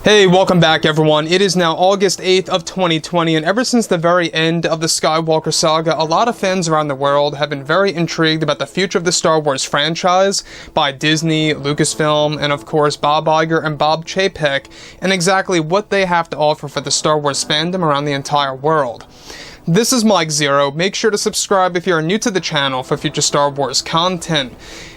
Hey, welcome back everyone. It is now August 8th of 2020, and ever since the very end of the Skywalker saga, a lot of fans around the world have been very intrigued about the future of the Star Wars franchise by Disney, Lucasfilm, and of course Bob Iger and Bob Chapek, and exactly what they have to offer for the Star Wars fandom around the entire world. This is Mike Zero. Make sure to subscribe if you are new to the channel for future Star Wars content.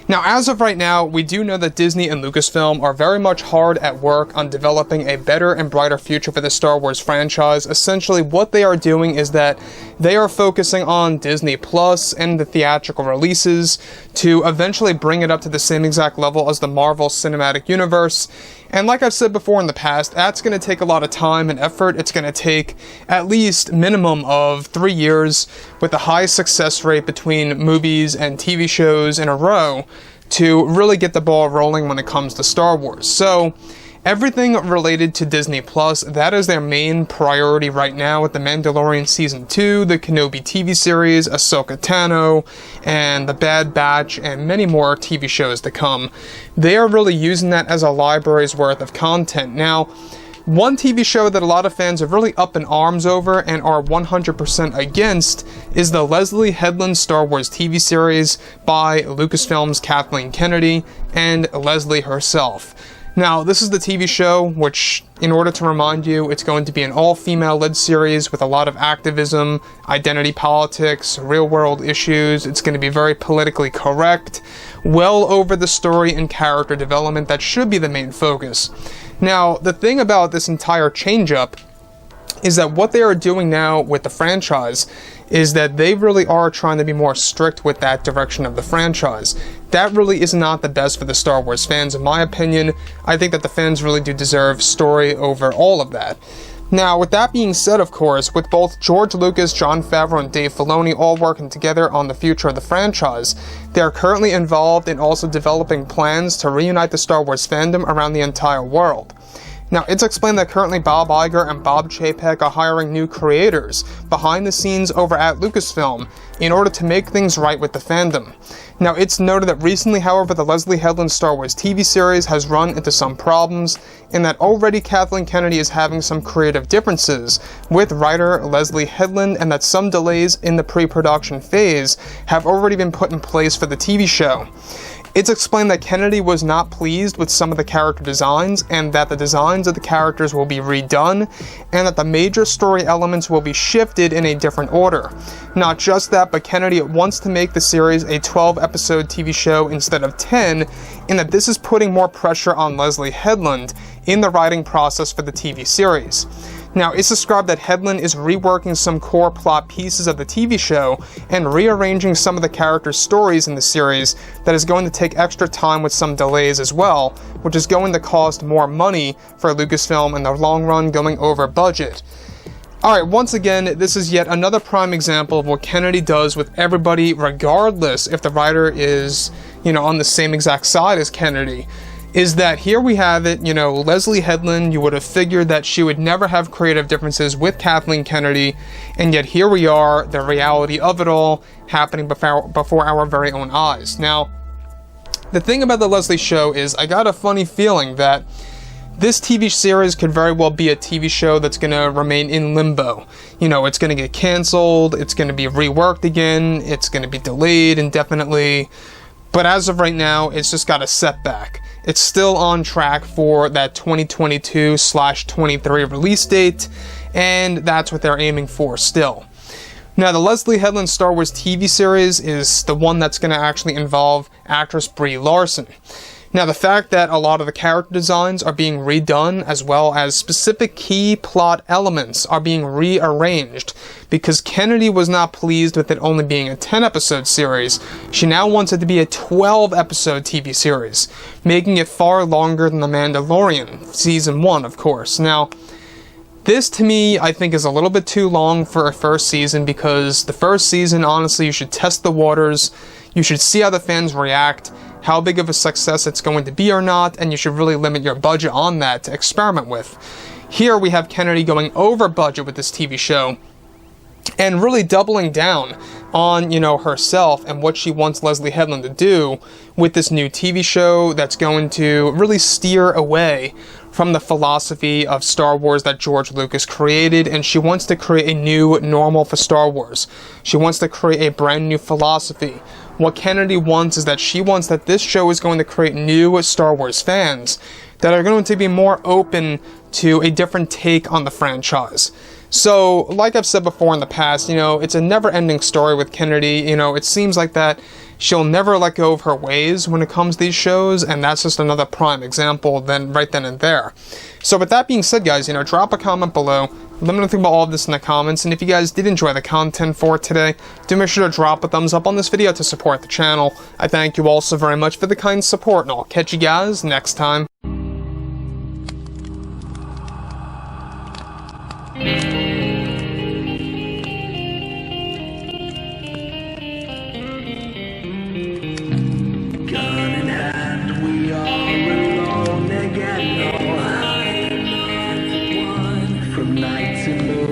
Now, as of right now, we do know that Disney and Lucasfilm are very much hard at work on developing a better and brighter future for the Star Wars franchise. Essentially, what they are doing is that they are focusing on Disney Plus and the theatrical releases to eventually bring it up to the same exact level as the Marvel Cinematic Universe. And like I've said before in the past, that's going to take a lot of time and effort. It's going to take at least minimum of 3 years with a high success rate between movies and TV shows in a row to really get the ball rolling when it comes to Star Wars. So everything related to Disney Plus, that is their main priority right now with The Mandalorian Season 2, the Kenobi TV series, Ahsoka Tano, and The Bad Batch, and many more TV shows to come. They are really using that as a library's worth of content. Now, one TV show that a lot of fans are really up in arms over and are 100% against is the Leslye Headland Star Wars TV series by Lucasfilm's Kathleen Kennedy and Leslye herself. Now, this is the TV show which, in order to remind you, it's going to be an all-female-led series with a lot of activism, identity politics, real-world issues. It's going to be very politically correct, well over the story and character development that should be the main focus. Now, the thing about this entire change-up is that what they are doing now with the franchise is that they really are trying to be more strict with that direction of the franchise. That really is not the best for the Star Wars fans, in my opinion. I think that the fans really do deserve story over all of that. Now, with that being said, of course, with both George Lucas, Jon Favreau, and Dave Filoni all working together on the future of the franchise, they are currently involved in also developing plans to reunite the Star Wars fandom around the entire world. Now, it's explained that currently Bob Iger and Bob Chapek are hiring new creators behind the scenes over at Lucasfilm in order to make things right with the fandom. Now, it's noted that recently, however, the Leslye Headland Star Wars TV series has run into some problems, in that already Kathleen Kennedy is having some creative differences with writer Leslye Headland, and that some delays in the pre-production phase have already been put in place for the TV show. It's explained that Kennedy was not pleased with some of the character designs, and that the designs of the characters will be redone, and that the major story elements will be shifted in a different order. Not just that, but Kennedy wants to make the series a 12-episode TV show instead of 10, and that this is putting more pressure on Leslye Headland in the writing process for the TV series. Now, it's described that Headland is reworking some core plot pieces of the TV show and rearranging some of the characters' stories in the series that is going to take extra time with some delays as well, which is going to cost more money for Lucasfilm in the long run, going over budget. Alright, once again, this is yet another prime example of what Kennedy does with everybody, regardless if the writer is, on the same exact side as Kennedy. Is that here we have it, Leslye Headland, you would have figured that she would never have creative differences with Kathleen Kennedy, and yet here we are, the reality of it all happening before our very own eyes. Now, the thing about the Leslye show is I got a funny feeling that this TV series could very well be a TV show that's going to remain in limbo. It's going to get canceled, it's going to be reworked again, it's going to be delayed indefinitely, but as of right now, it's just got a setback. It's still on track for that 2022/23 release date, and that's what they're aiming for still. Now, the Leslye Headland Star Wars TV series is the one that's going to actually involve actress Brie Larson. Now, the fact that a lot of the character designs are being redone, as well as specific key plot elements are being rearranged, because Kennedy was not pleased with it only being a 10-episode series. She now wants it to be a 12-episode TV series, making it far longer than The Mandalorian, Season 1, of course. Now, this, to me, I think is a little bit too long for a first season, because the first season, honestly, you should test the waters, you should see how the fans react, how big of a success it's going to be or not, and you should really limit your budget on that to experiment with. Here we have Kennedy going over budget with this TV show, and really doubling down on, herself and what she wants Leslye Headland to do with this new TV show that's going to really steer away from the philosophy of Star Wars that George Lucas created, and she wants to create a new normal for Star Wars. She wants to create a brand new philosophy. What Kennedy wants is that she wants that this show is going to create new Star Wars fans that are going to be more open to a different take on the franchise. So, like I've said before in the past, it's a never-ending story with Kennedy. It seems like that she'll never let go of her ways when it comes to these shows, and that's just another prime example right then and there. So with that being said, guys, drop a comment below. Let me know think about all of this in the comments, and if you guys did enjoy the content for today, do make sure to drop a thumbs up on this video to support the channel. I thank you all so very much for the kind support, and I'll catch you guys next time. From night to morning.